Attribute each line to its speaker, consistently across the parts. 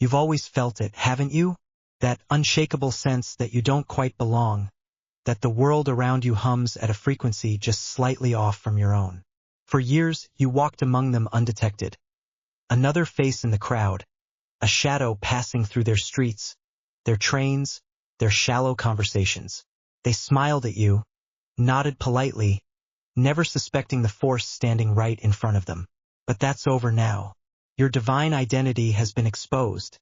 Speaker 1: You've always felt it, haven't you? That unshakable sense that you don't quite belong, that the world around you hums at a frequency just slightly off from your own. For years, you walked among them undetected. Another face in the crowd, a shadow passing through their streets, their trains, their shallow conversations. They smiled at you, nodded politely, never suspecting the force standing right in front of them. But that's over now. Your divine identity has been exposed,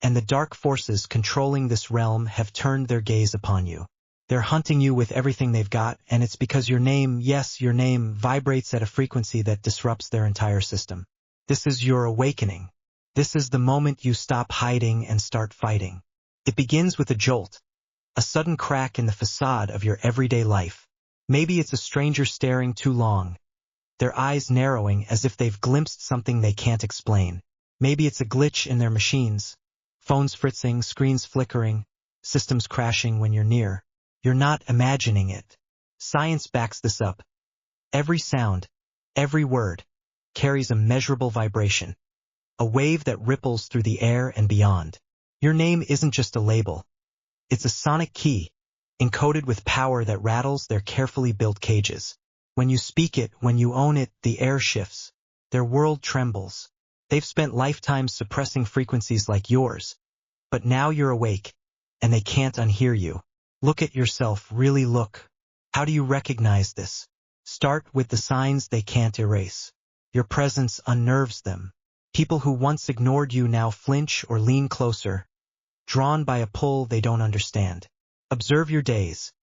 Speaker 1: and the dark forces controlling this realm have turned their gaze upon you. They're hunting you with everything they've got, and it's because your name, yes, your name, vibrates at a frequency that disrupts their entire system. This is your awakening. This is the moment you stop hiding and start fighting. It begins with a jolt, a sudden crack in the facade of your everyday life. Maybe it's a stranger staring too long, their eyes narrowing as if they've glimpsed something they can't explain. Maybe it's a glitch in their machines, phones fritzing, screens flickering, systems crashing when you're near. You're not imagining it. Science backs this up. Every sound, every word, carries a measurable vibration, a wave that ripples through the air and beyond. Your name isn't just a label. It's a sonic key, encoded with power that rattles their carefully built cages. When you speak it, when you own it, the air shifts. Their world trembles. They've spent lifetimes suppressing frequencies like yours. But now you're awake, and they can't unhear you. Look at yourself, really look. How do you recognize this? Start with the signs they can't erase. Your presence unnerves them. People who once ignored you now flinch or lean closer, drawn by a pull they don't understand. Observe your days.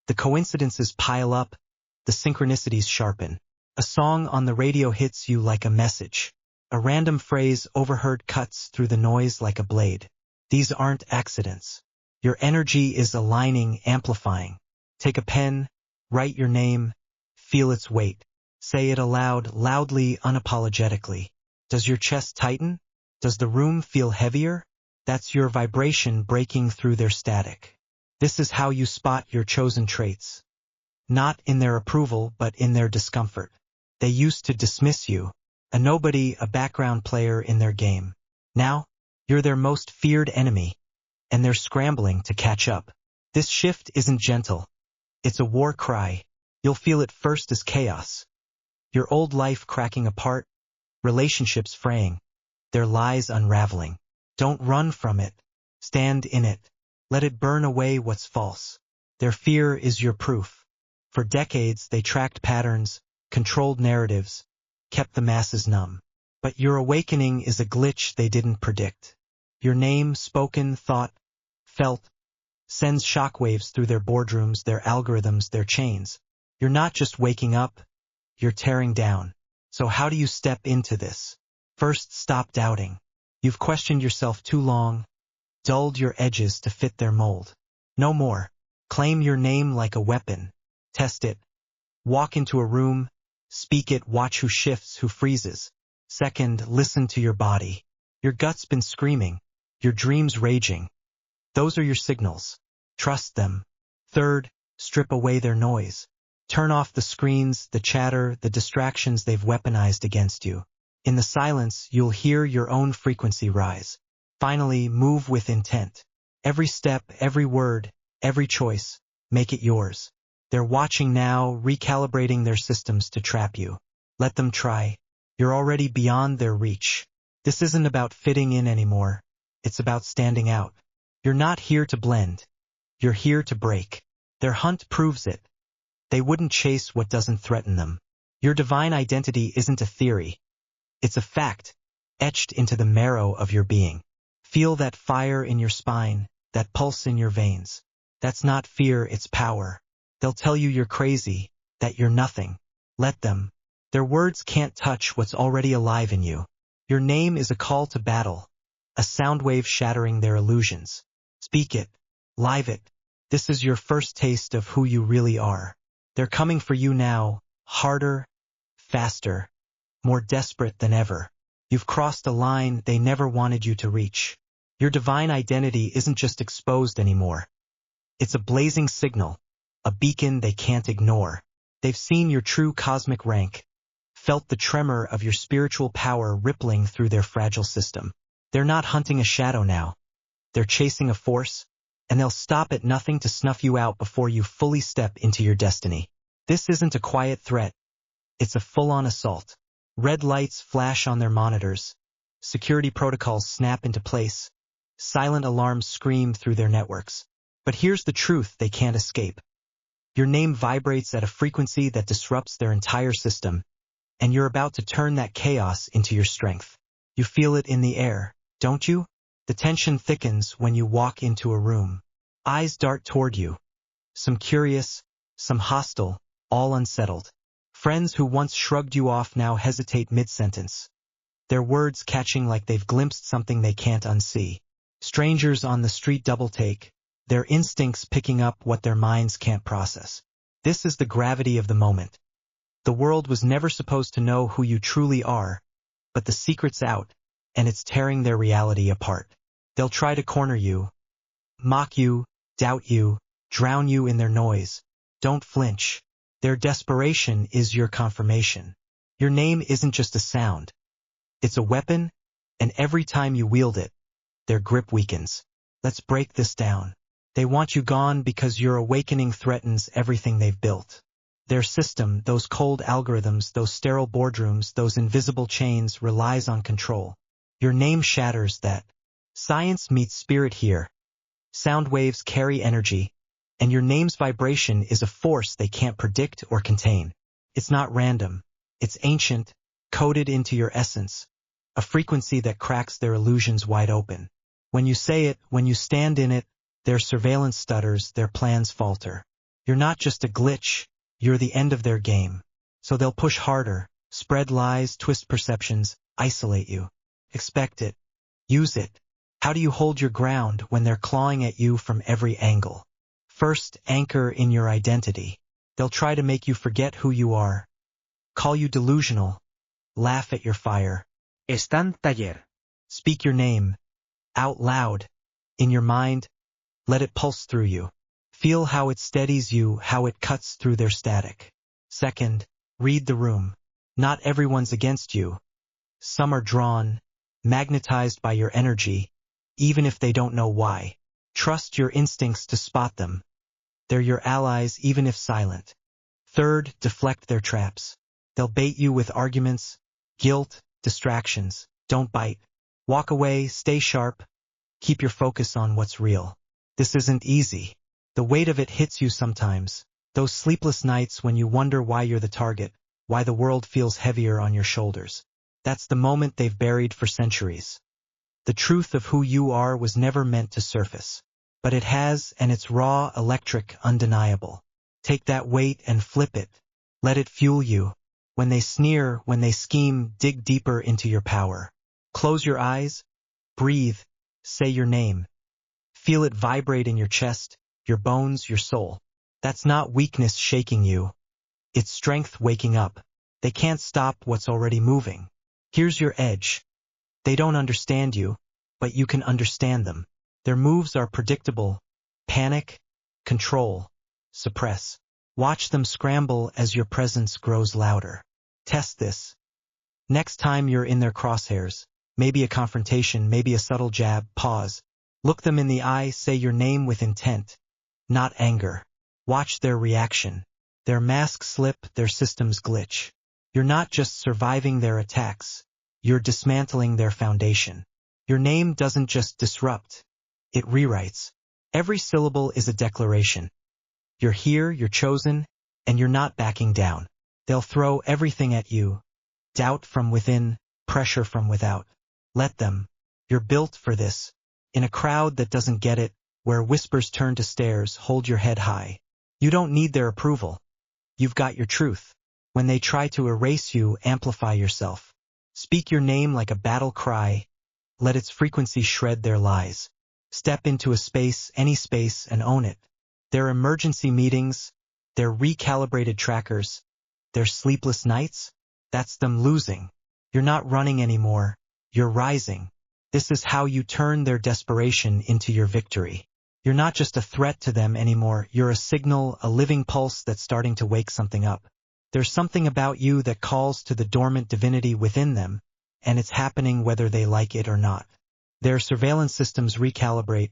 Speaker 1: The coincidences pile up, the synchronicities sharpen. A song on the radio hits you like a message. A random phrase overheard cuts through the noise like a blade. These aren't accidents. Your energy is aligning, amplifying. Take a pen, write your name, feel its weight. Say it aloud, loudly, unapologetically. Does your chest tighten? Does the room feel heavier? That's your vibration breaking through their static. This is how you spot your chosen traits. Not in their approval, but in their discomfort. They used to dismiss you, a nobody, a background player in their game. Now, you're their most feared enemy, and they're scrambling to catch up. This shift isn't gentle. It's a war cry. You'll feel it first as chaos. Your old life cracking apart, relationships fraying, their lies unraveling. Don't run from it. Stand in it. Let it burn away what's false. Their fear is your proof. For decades, they tracked patterns, controlled narratives, kept the masses numb. But your awakening is a glitch they didn't predict. Your name, spoken, thought, felt, sends shockwaves through their boardrooms, their algorithms, their chains. You're not just waking up, you're tearing down. So how do you step into this? First, stop doubting. You've questioned yourself too long, dulled your edges to fit their mold. No more. Claim your name like a weapon. Test it. Walk into a room, speak it, watch who shifts, who freezes. Second, listen to your body. Your gut's been screaming, your dreams raging. Those are your signals. Trust them. Third, strip away their noise. Turn off the screens, the chatter, the distractions they've weaponized against you. In the silence, you'll hear your own frequency rise. Finally, move with intent. Every step, every word, every choice, make it yours. They're watching now, recalibrating their systems to trap you. Let them try. You're already beyond their reach. This isn't about fitting in anymore. It's about standing out. You're not here to blend. You're here to break. Their hunt proves it. They wouldn't chase what doesn't threaten them. Your divine identity isn't a theory. It's a fact, etched into the marrow of your being. Feel that fire in your spine, that pulse in your veins. That's not fear, it's power. They'll tell you you're crazy, that you're nothing. Let them. Their words can't touch what's already alive in you. Your name is a call to battle, a sound wave shattering their illusions. Speak it. Live it. This is your first taste of who you really are. They're coming for you now, harder, faster, more desperate than ever. You've crossed a line they never wanted you to reach. Your divine identity isn't just exposed anymore. It's a blazing signal, a beacon they can't ignore. They've seen your true cosmic rank, felt the tremor of your spiritual power rippling through their fragile system. They're not hunting a shadow now. They're chasing a force, and they'll stop at nothing to snuff you out before you fully step into your destiny. This isn't a quiet threat. It's a full-on assault. Red lights flash on their monitors. Security protocols snap into place. Silent alarms scream through their networks. But here's the truth they can't escape. Your name vibrates at a frequency that disrupts their entire system, and you're about to turn that chaos into your strength. You feel it in the air, don't you? The tension thickens when you walk into a room. Eyes dart toward you. Some curious, some hostile, all unsettled. Friends who once shrugged you off now hesitate mid-sentence, their words catching like they've glimpsed something they can't unsee. Strangers on the street double-take, their instincts picking up what their minds can't process. This is the gravity of the moment. The world was never supposed to know who you truly are, but the secret's out, and it's tearing their reality apart. They'll try to corner you, mock you, doubt you, drown you in their noise. Don't flinch. Their desperation is your confirmation. Your name isn't just a sound. It's a weapon, and every time you wield it, their grip weakens. Let's break this down. They want you gone because your awakening threatens everything they've built. Their system, those cold algorithms, those sterile boardrooms, those invisible chains relies on control. Your name shatters that. Science meets spirit here. Sound waves carry energy, and your name's vibration is a force they can't predict or contain. It's not random. It's ancient, coded into your essence, a frequency that cracks their illusions wide open. When you say it, when you stand in it, their surveillance stutters, their plans falter. You're not just a glitch, you're the end of their game. So they'll push harder, spread lies, twist perceptions, isolate you. Expect it. Use it. How do you hold your ground when they're clawing at you from every angle? First, anchor in your identity. They'll try to make you forget who you are, call you delusional, laugh at your fire.
Speaker 2: Stand taller.
Speaker 1: Speak your name, out loud, in your mind, let it pulse through you. Feel how it steadies you, how it cuts through their static. Second, read the room. Not everyone's against you. Some are drawn, magnetized by your energy, even if they don't know why. Trust your instincts to spot them. They're your allies even if silent. Third, deflect their traps. They'll bait you with arguments, guilt, distractions. Don't bite. Walk away, stay sharp. Keep your focus on what's real. This isn't easy. The weight of it hits you sometimes. Those sleepless nights when you wonder why you're the target, why the world feels heavier on your shoulders. That's the moment they've buried for centuries. The truth of who you are was never meant to surface. But it has, and it's raw, electric, undeniable. Take that weight and flip it. Let it fuel you. When they sneer, when they scheme, dig deeper into your power. Close your eyes, breathe, say your name. Feel it vibrate in your chest, your bones, your soul. That's not weakness shaking you. It's strength waking up. They can't stop what's already moving. Here's your edge. They don't understand you, but you can understand them. Their moves are predictable. Panic, control, suppress. Watch them scramble as your presence grows louder. Test this. Next time you're in their crosshairs, maybe a confrontation, maybe a subtle jab, pause. Look them in the eye, say your name with intent, not anger. Watch their reaction. Their masks slip, their systems glitch. You're not just surviving their attacks, you're dismantling their foundation. Your name doesn't just disrupt, it rewrites. Every syllable is a declaration. You're here, you're chosen, and you're not backing down. They'll throw everything at you. Doubt from within, pressure from without. Let them. You're built for this. In a crowd that doesn't get it, where whispers turn to stares, hold your head high. You don't need their approval. You've got your truth. When they try to erase you, amplify yourself. Speak your name like a battle cry. Let its frequency shred their lies. Step into a space, any space, and own it. Their emergency meetings, their recalibrated trackers, their sleepless nights, that's them losing. You're not running anymore, you're rising. This is how you turn their desperation into your victory. You're not just a threat to them anymore, you're a signal, a living pulse that's starting to wake something up. There's something about you that calls to the dormant divinity within them, and it's happening whether they like it or not. Their surveillance systems recalibrate,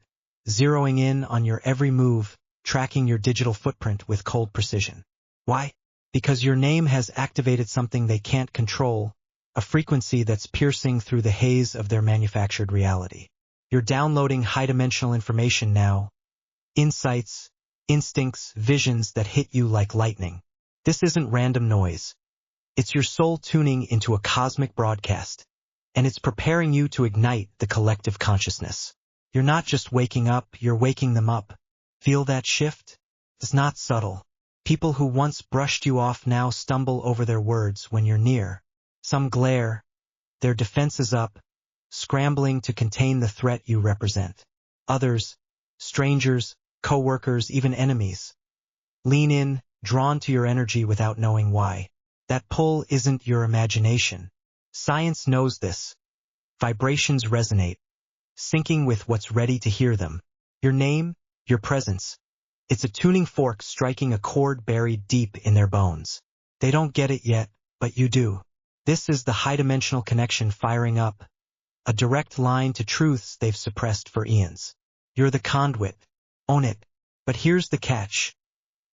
Speaker 1: zeroing in on your every move, tracking your digital footprint with cold precision. Why? Because your name has activated something they can't control, a frequency that's piercing through the haze of their manufactured reality. You're downloading high-dimensional information now, insights, instincts, visions that hit you like lightning. This isn't random noise. It's your soul tuning into a cosmic broadcast, and it's preparing you to ignite the collective consciousness. You're not just waking up, you're waking them up. Feel that shift? It's not subtle. People who once brushed you off now stumble over their words when you're near. Some glare, their defenses up, scrambling to contain the threat you represent. Others, strangers, co-workers, even enemies, lean in, drawn to your energy without knowing why. That pull isn't your imagination. Science knows this. Vibrations resonate, syncing with what's ready to hear them. Your name, your presence. It's a tuning fork striking a chord buried deep in their bones. They don't get it yet, but you do. This is the high-dimensional connection firing up, a direct line to truths they've suppressed for eons. You're the conduit. Own it. But here's the catch.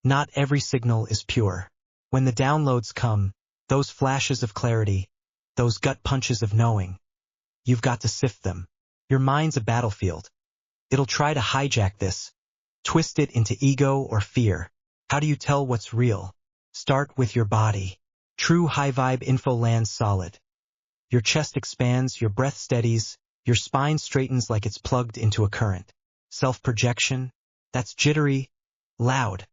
Speaker 1: Not every signal is pure. When the downloads come, those flashes of clarity, those gut punches of knowing, you've got to sift them. Your mind's a battlefield. It'll try to hijack this, twist it into ego or fear. How do you tell what's real? Start with your body. True high-vibe info lands solid. Your chest expands, your breath steadies, your spine straightens like it's plugged into a current. Self-projection, that's jittery, loud,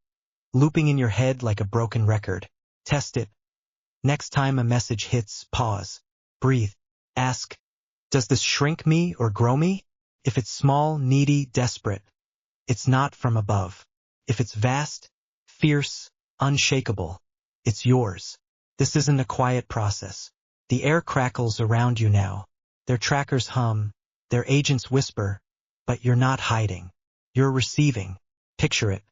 Speaker 1: looping in your head like a broken record. Test it. Next time a message hits, pause, breathe, ask, does this shrink me or grow me? If it's small, needy, desperate, it's not from above. If it's vast, fierce, unshakable, it's yours. This isn't a quiet process. The air crackles around you now. Their trackers hum, their agents whisper, but you're not hiding. You're receiving. Picture it.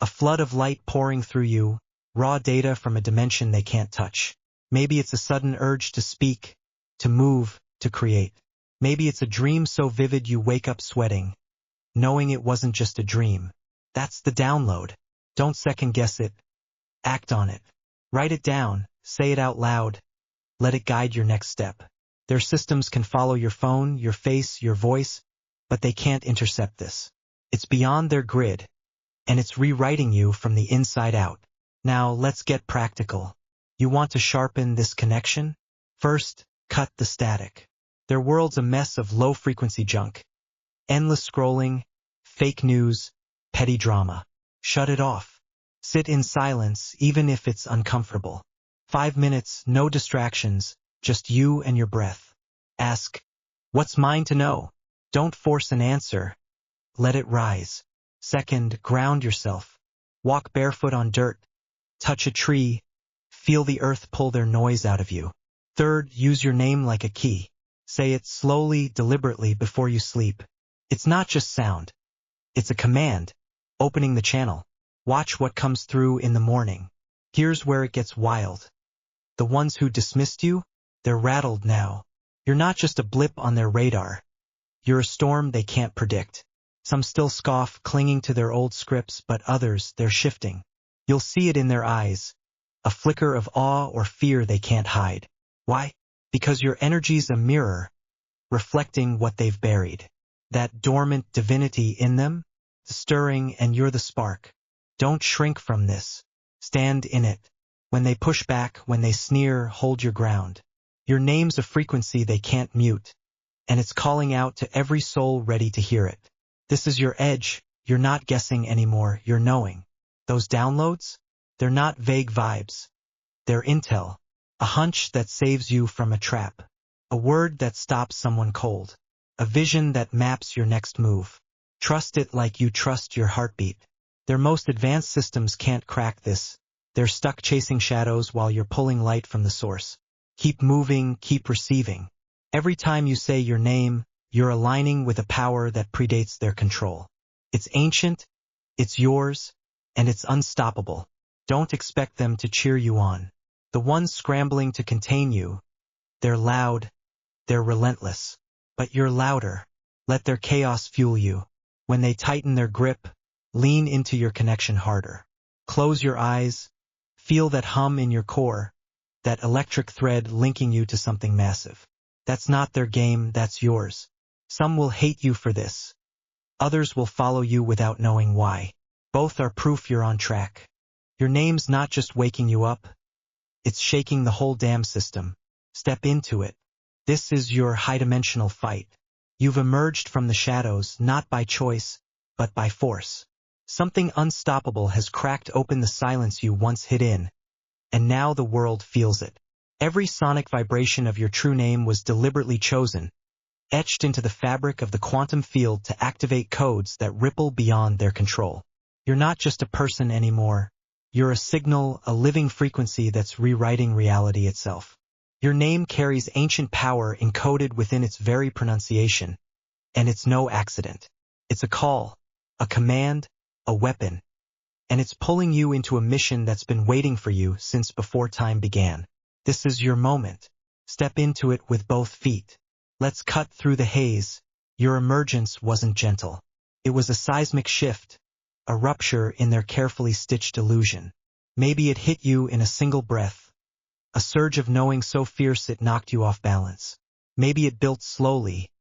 Speaker 1: A flood of light pouring through you, raw data from a dimension they can't touch. Maybe it's a sudden urge to speak, to move, to create. Maybe it's a dream so vivid you wake up sweating, knowing it wasn't just a dream. That's the download. Don't second-guess it. Act on it. Write it down, say it out loud. Let it guide your next step. Their systems can follow your phone, your face, your voice, but they can't intercept this. It's beyond their grid, and it's rewriting you from the inside out. Now, let's get practical. You want to sharpen this connection? First, cut the static. Their world's a mess of low-frequency junk. Endless scrolling, fake news, petty drama. Shut it off. Sit in silence, even if it's uncomfortable. 5 minutes, no distractions, just you and your breath. Ask, what's mine to know? Don't force an answer. Let it rise. Second, ground yourself. Walk barefoot on dirt. Touch a tree. Feel the earth pull their noise out of you. Third, use your name like a key. Say it slowly, deliberately before you sleep. It's not just sound. It's a command, opening the channel. Watch what comes through in the morning. Here's where it gets wild. The ones who dismissed you, they're rattled now. You're not just a blip on their radar. You're a storm they can't predict. Some still scoff, clinging to their old scripts, but others, they're shifting. You'll see it in their eyes, a flicker of awe or fear they can't hide. Why? Because your energy's a mirror, reflecting what they've buried. That dormant divinity in them, stirring, and you're the spark. Don't shrink from this. Stand in it. When they push back, when they sneer, hold your ground. Your name's a frequency they can't mute, and it's calling out to every soul ready to hear it. This is your edge. You're not guessing anymore, you're knowing. Those downloads? They're not vague vibes. They're intel. A hunch that saves you from a trap. A word that stops someone cold. A vision that maps your next move. Trust it like you trust your heartbeat. Their most advanced systems can't crack this. They're stuck chasing shadows while you're pulling light from the source. Keep moving, keep receiving. Every time you say your name, you're aligning with a power that predates their control. It's ancient, it's yours, and it's unstoppable. Don't expect them to cheer you on. The ones scrambling to contain you, they're loud, they're relentless. But you're louder. Let their chaos fuel you. When they tighten their grip, lean into your connection harder. Close your eyes. Feel that hum in your core, that electric thread linking you to something massive. That's not their game, that's yours. Some will hate you for this. Others will follow you without knowing why. Both are proof you're on track. Your name's not just waking you up, it's shaking the whole damn system. Step into it. This is your high-dimensional fight. You've emerged from the shadows not by choice, but by force. Something unstoppable has cracked open the silence you once hid in, and now the world feels it. Every sonic vibration of your true name was deliberately chosen, etched into the fabric of the quantum field to activate codes that ripple beyond their control. You're not just a person anymore. You're a signal, a living frequency that's rewriting reality itself. Your name carries ancient power encoded within its very pronunciation, and it's no accident. It's a call, a command, a weapon, and it's pulling you into a mission that's been waiting for you since before time began. This is your moment. Step into it with both feet. Let's cut through the haze. Your emergence wasn't gentle. It was a seismic shift, a rupture in their carefully stitched illusion. Maybe it hit you in a single breath, a surge of knowing so fierce it knocked you off balance. Maybe it built slowly,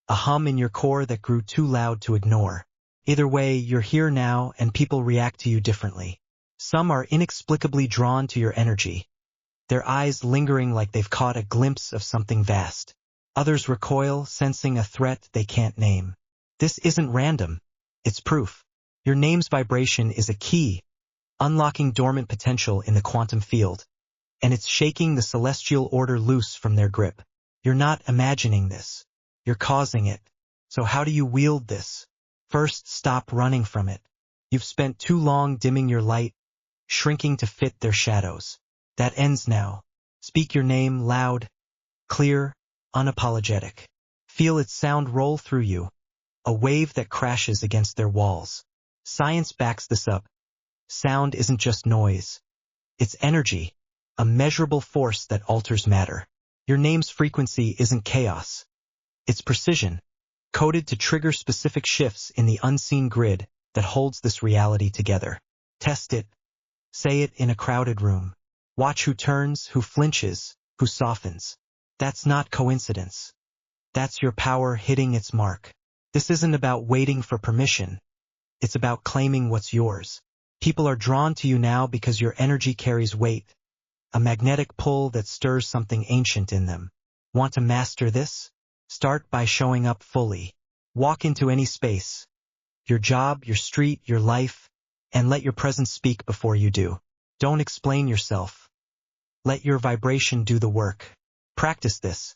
Speaker 1: a hum in your core that grew too loud to ignore. Either way, you're here now and people react to you differently. Some are inexplicably drawn to your energy, their eyes lingering like they've caught a glimpse of something vast. Others recoil, sensing a threat they can't name. This isn't random. It's proof. Your name's vibration is a key, unlocking dormant potential in the quantum field, and it's shaking the celestial order loose from their grip. You're not imagining this. You're causing it. So how do you wield this? First, stop running from it. You've spent too long dimming your light, shrinking to fit their shadows. That ends now. Speak your name loud, clear, unapologetic. Feel its sound roll through you, a wave that crashes against their walls. Science backs this up. Sound isn't just noise. It's energy, a measurable force that alters matter. Your name's frequency isn't chaos. It's precision, coded to trigger specific shifts in the unseen grid that holds this reality together. Test it. Say it in a crowded room. Watch who turns, who flinches, who softens. That's not coincidence. That's your power hitting its mark. This isn't about waiting for permission. It's about claiming what's yours. People are drawn to you now because your energy carries weight, a magnetic pull that stirs something ancient in them. Want to master this? Start by showing up fully. Walk into any space, your job, your street, your life, and let your presence speak before you do. Don't explain yourself. Let your vibration do the work. Practice this.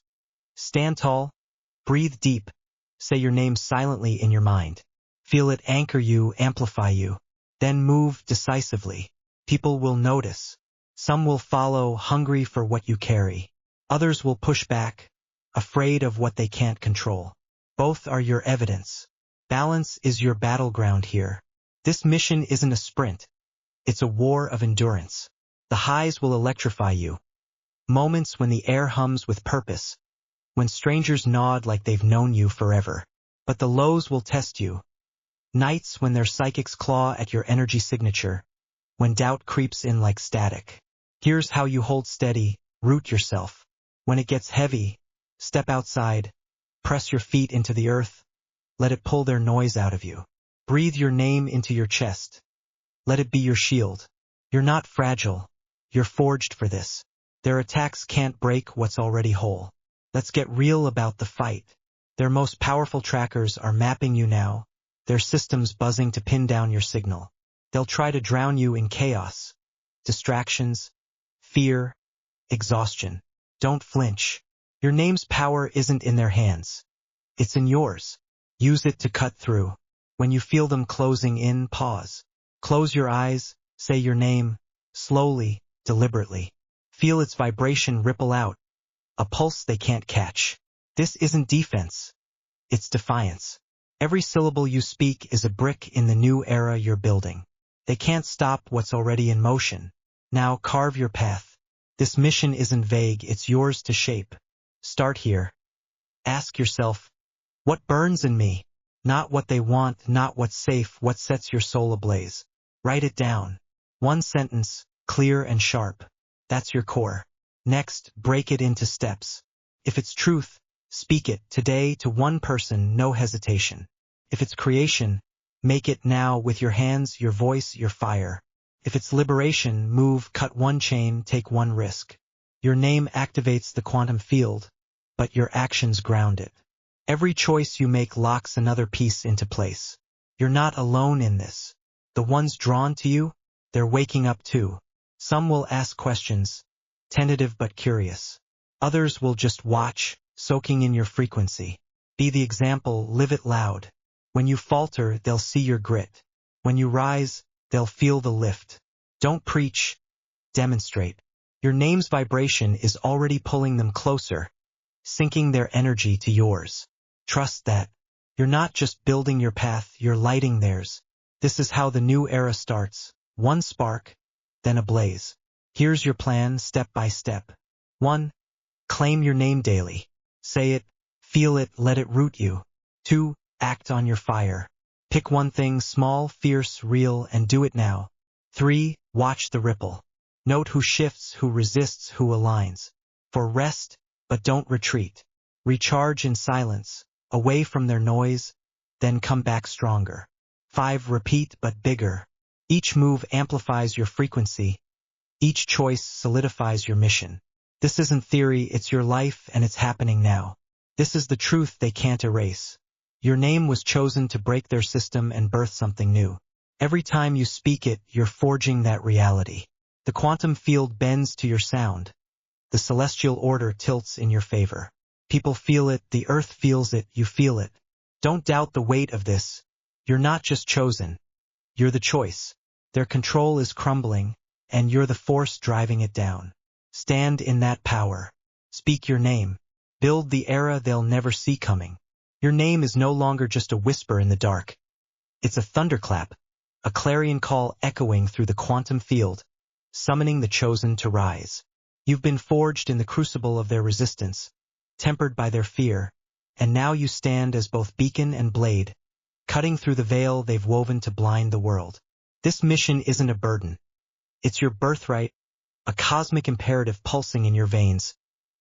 Speaker 1: Stand tall, breathe deep, say your name silently in your mind. Feel it anchor you, amplify you. Then move decisively. People will notice. Some will follow, hungry for what you carry. Others will push back, afraid of what they can't control. Both are your evidence. Balance is your battleground here. This mission isn't a sprint. It's a war of endurance. The highs will electrify you. Moments when the air hums with purpose, when strangers nod like they've known you forever. But the lows will test you. Nights when their psychics claw at your energy signature, when doubt creeps in like static. Here's how you hold steady, root yourself. When it gets heavy, step outside, press your feet into the earth, let it pull their noise out of you. Breathe your name into your chest. Let it be your shield. You're not fragile. You're forged for this. Their attacks can't break what's already whole. Let's get real about the fight. Their most powerful trackers are mapping you now, their systems buzzing to pin down your signal. They'll try to drown you in chaos, distractions, fear, exhaustion. Don't flinch. Your name's power isn't in their hands. It's in yours. Use it to cut through. When you feel them closing in, pause. Close your eyes, say your name, slowly, deliberately. Feel its vibration ripple out, a pulse they can't catch. This isn't defense. It's defiance. Every syllable you speak is a brick in the new era you're building. They can't stop what's already in motion. Now carve your path. This mission isn't vague, it's yours to shape. Start here. Ask yourself, What burns in me? Not what they want, not what's safe, what sets your soul ablaze. Write it down. One sentence, clear and sharp. That's your core. Next, break it into steps. If it's truth, speak it today to one person, no hesitation. If it's creation, make it now with your hands, your voice, your fire. If it's liberation, move, cut one chain, take one risk. Your name activates the quantum field, but your actions ground it. Every choice you make locks another piece into place. You're not alone in this. The ones drawn to you, they're waking up too. Some will ask questions, tentative but curious. Others will just watch, soaking in your frequency. Be the example, live it loud. When you falter, they'll see your grit. When you rise, they'll feel the lift. Don't preach, demonstrate. Your name's vibration is already pulling them closer, syncing their energy to yours. Trust that. You're not just building your path, you're lighting theirs. This is how the new era starts. One spark, then a blaze. Here's your plan, step by step. 1. Claim your name daily. Say it, feel it, let it root you. 2. Act on your fire. Pick one thing, small, fierce, real, and do it now. 3. Watch the ripple. Note who shifts, who resists, who aligns. 4. Rest, but don't retreat. Recharge in silence, away from their noise, then come back stronger. 5. Repeat, but bigger. Each move amplifies your frequency. Each choice solidifies your mission. This isn't theory, it's your life, and it's happening now. This is the truth they can't erase. Your name was chosen to break their system and birth something new. Every time you speak it, you're forging that reality. The quantum field bends to your sound. The celestial order tilts in your favor. People feel it, the earth feels it, you feel it. Don't doubt the weight of this. You're not just chosen. You're the choice. Their control is crumbling, and you're the force driving it down. Stand in that power. Speak your name. Build the era they'll never see coming. Your name is no longer just a whisper in the dark. It's a thunderclap, a clarion call echoing through the quantum field, summoning the chosen to rise. You've been forged in the crucible of their resistance, tempered by their fear, and now you stand as both beacon and blade, cutting through the veil they've woven to blind the world. This mission isn't a burden. It's your birthright, a cosmic imperative pulsing in your veins,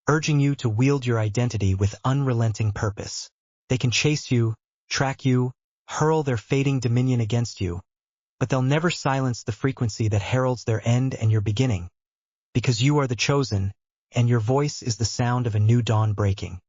Speaker 1: urging you to wield your identity with unrelenting purpose. They can chase you, track you, hurl their fading dominion against you, but they'll never silence the frequency that heralds their end and your beginning. Because you are the chosen, and your voice is the sound of a new dawn breaking.